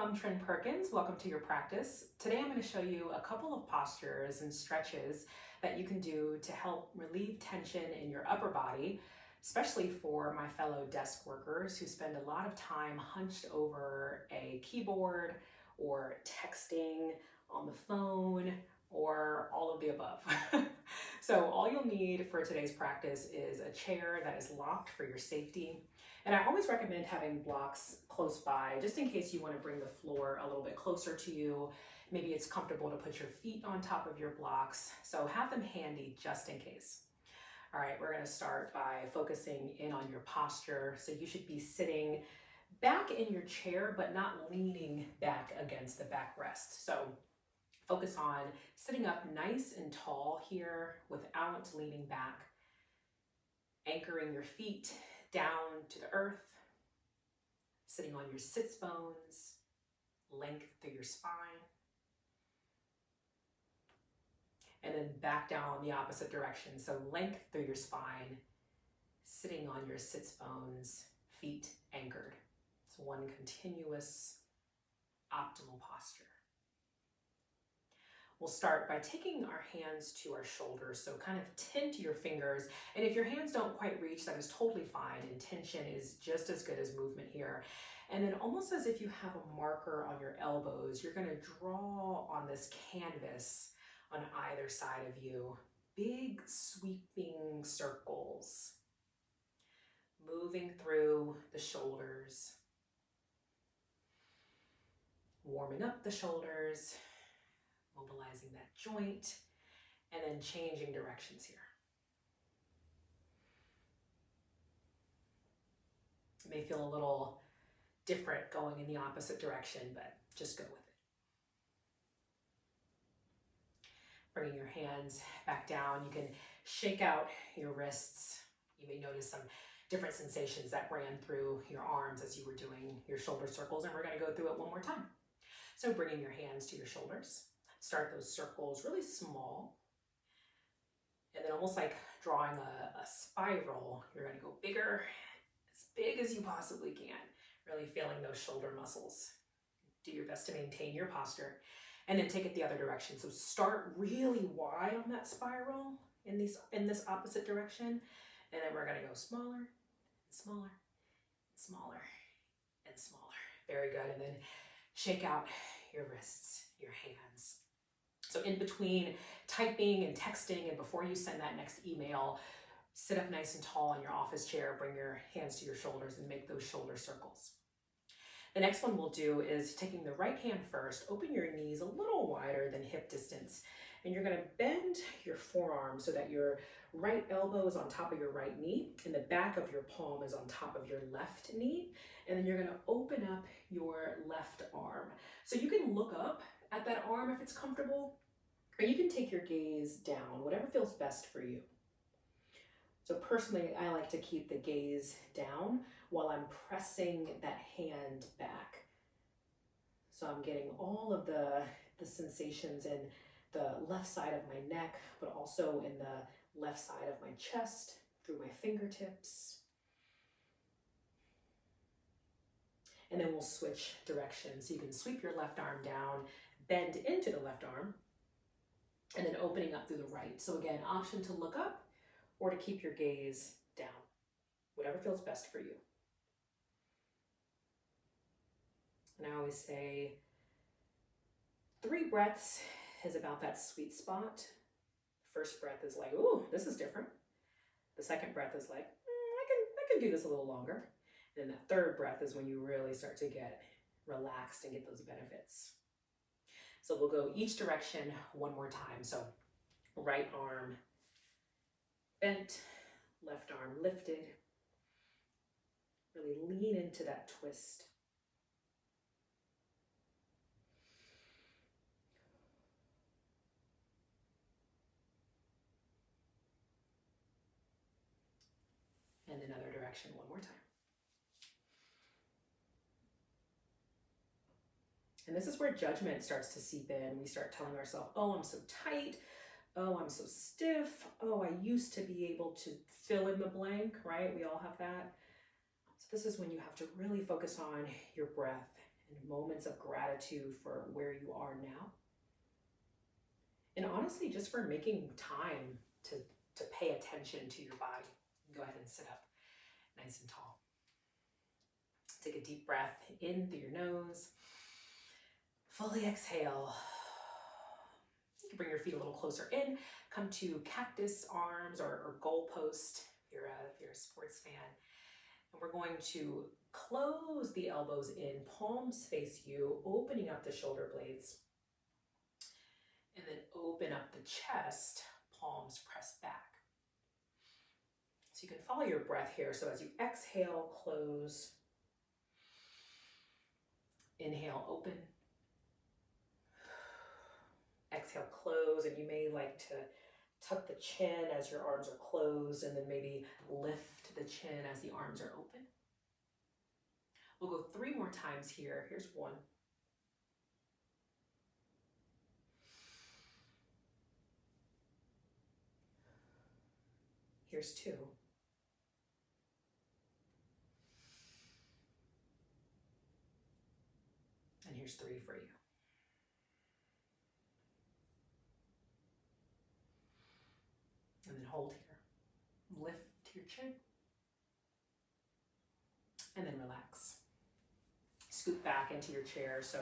I'm Trin Perkins. Welcome to your practice. Today I'm going to show you a couple of postures and stretches that you can do to help relieve tension in your upper body, especially for my fellow desk workers who spend a lot of time hunched over a keyboard or texting on the phone or all of the above. So all you'll need for today's practice is a chair that is locked for your safety. And I always recommend having blocks close by, just in case you want to bring the floor a little bit closer to you. Maybe it's comfortable to put your feet on top of your blocks, so have them handy just in case. All right, we're going to start by focusing in on your posture. So you should be sitting back in your chair, but not leaning back against the backrest. So focus on sitting up nice and tall here without leaning back, anchoring your feet down to the earth, sitting on your sits bones, length through your spine, and then back down the opposite direction. So length through your spine, sitting on your sits bones, feet anchored. It's one continuous optimal posture. We'll start by taking our hands to our shoulders, so kind of tend your fingers. And if your hands don't quite reach, that is totally fine. Intention is just as good as movement here. And then almost as if you have a marker on your elbows, you're going to draw on this canvas on either side of you, big sweeping circles, moving through the shoulders, warming up the shoulders, mobilizing that joint, and then changing directions here. It may feel a little different going in the opposite direction, but just go with it. Bringing your hands back down, you can shake out your wrists. You may notice some different sensations that ran through your arms as you were doing your shoulder circles, and we're going to go through it one more time. So bringing your hands to your shoulders. Start those circles really small, and then almost like drawing a spiral, you're going to go bigger, as big as you possibly can, really feeling those shoulder muscles. Do your best to maintain your posture, and then take it the other direction. So start really wide on that spiral in this opposite direction, and then we're going to go smaller, and smaller, and smaller, and smaller. Very good. And then shake out your wrists, your hands. So in between typing and texting and before you send that next email, sit up nice and tall in your office chair, bring your hands to your shoulders and make those shoulder circles. The next one we'll do is taking the right hand first, open your knees a little wider than hip distance, and you're going to bend your forearm so that your right elbow is on top of your right knee and the back of your palm is on top of your left knee, and then you're going to open up your left arm. So you can look up at that arm if it's comfortable, or you can take your gaze down, whatever feels best for you. So personally, I like to keep the gaze down while I'm pressing that hand back. So I'm getting all of the sensations in the left side of my neck, but also in the left side of my chest, through my fingertips. And then we'll switch directions. So you can sweep your left arm down, bend into the left arm, and then opening up through the right. So again, option to look up or to keep your gaze down, whatever feels best for you. And I always say 3 breaths is about that sweet spot. First breath is like, ooh, this is different. The second breath is like, I can do this a little longer. And then that third breath is when you really start to get relaxed and get those benefits. So we'll go each direction one more time. So right arm bent, left arm lifted. Really lean into that twist. And another direction one more time. And this is where judgment starts to seep in. We start telling ourselves, oh, I'm so tight. Oh, I'm so stiff. Oh, I used to be able to fill in the blank, right? We all have that. So this is when you have to really focus on your breath and moments of gratitude for where you are now. And honestly, just for making time to pay attention to your body. Go ahead and sit up nice and tall. Take a deep breath in through your nose. Fully exhale. You can bring your feet a little closer in. Come to cactus arms or goalpost if you're a sports fan. And we're going to close the elbows in, palms face you, opening up the shoulder blades. And then open up the chest, palms press back. So you can follow your breath here. So as you exhale, close. Inhale, open. Exhale, close. And you may like to tuck the chin as your arms are closed, and then maybe lift the chin as the arms are open. We'll go 3 more times here. Here's 1. Here's 2. And here's 3 for you. And then hold here. Lift your chin. And then relax. Scoot back into your chair so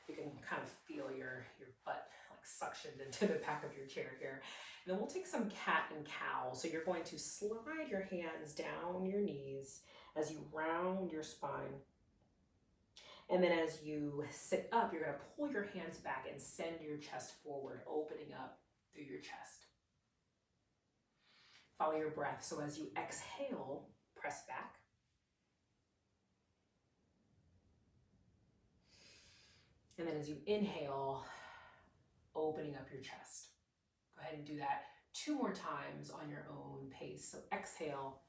you can kind of feel your butt like suctioned into the back of your chair here. And then we'll take some cat and cow. So you're going to slide your hands down your knees as you round your spine. And then as you sit up, you're going to pull your hands back and send your chest forward, opening up through your chest. Follow your breath. So as you exhale, press back. And then as you inhale, opening up your chest. Go ahead and do that 2 more times on your own pace. So exhale.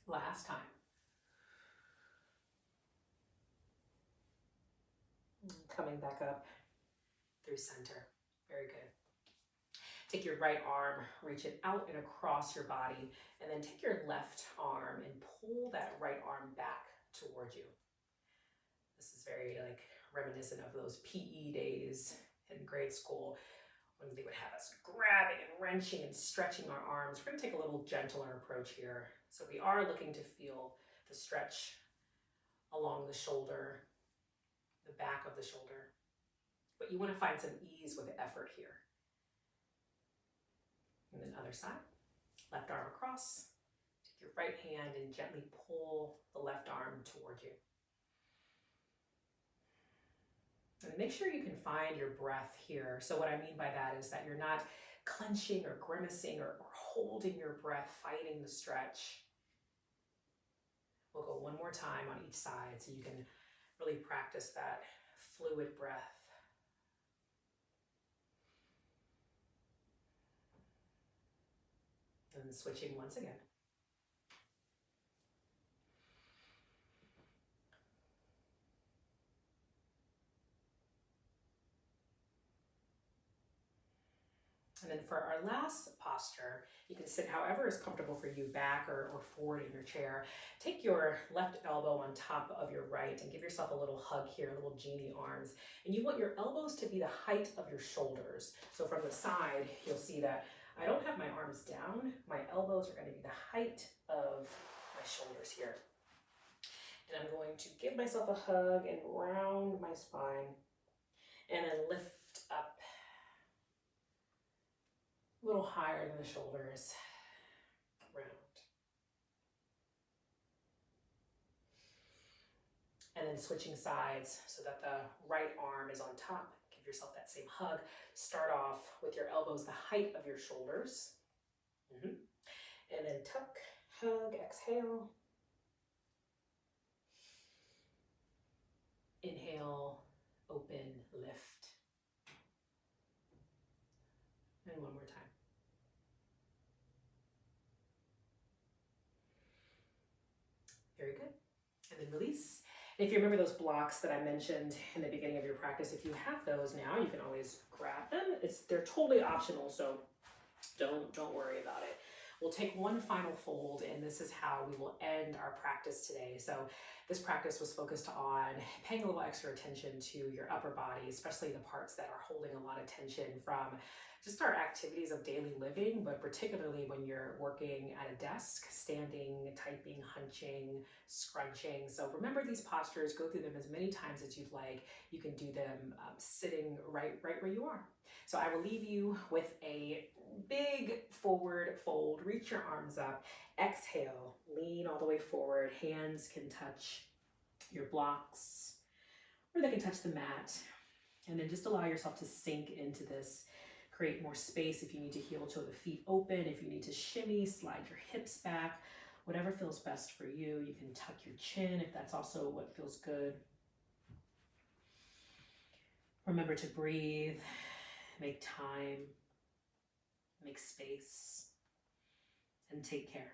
Last time. Coming back up through center. Very good. Take your right arm, reach it out and across your body, and then take your left arm and pull that right arm back towards you. This is very reminiscent of those PE days in grade school when they would have us grabbing and wrenching and stretching our arms. We're going to take a little gentler approach here. So we are looking to feel the stretch along the shoulder, the back of the shoulder, but you want to find some ease with the effort here. And then other side, left arm across, take your right hand and gently pull the left arm towards you. And make sure you can find your breath here. So what I mean by that is that you're not clenching or grimacing or holding your breath, fighting the stretch. We'll go 1 more time on each side so you can really practice that fluid breath. And then switching once again. And then for our last posture, you can sit however is comfortable for you, back or forward in your chair. Take your left elbow on top of your right and give yourself a little hug here, little genie arms. And you want your elbows to be the height of your shoulders. So from the side, you'll see that I don't have my arms down. My elbows are going to be the height of my shoulders here. And I'm going to give myself a hug and round my spine and then lift up a little higher than the shoulders, round. And then switching sides so that the right arm is on top. Give yourself that same hug. Start off with your elbows the height of your shoulders. And then tuck, hug, exhale. Inhale, open, lift. And 1 more time. Very good. And then release. And if you remember those blocks that I mentioned in the beginning of your practice, if you have those now, you can always grab them. They're totally optional, so don't worry about it. We'll take one final fold, and this is how we will end our practice today. So this practice was focused on paying a little extra attention to your upper body, especially the parts that are holding a lot of tension from just our activities of daily living, but particularly when you're working at a desk, standing, typing, hunching, scrunching. So remember these postures, go through them as many times as you'd like. You can do them sitting right where you are. So I will leave you with a big forward fold. Reach your arms up. Exhale, lean all the way forward. Hands can touch your blocks or they can touch the mat. And then just allow yourself to sink into this. Create more space if you need to heel toe the feet open. If you need to shimmy, slide your hips back. Whatever feels best for you. You can tuck your chin if that's also what feels good. Remember to breathe. Make time, make space, and take care.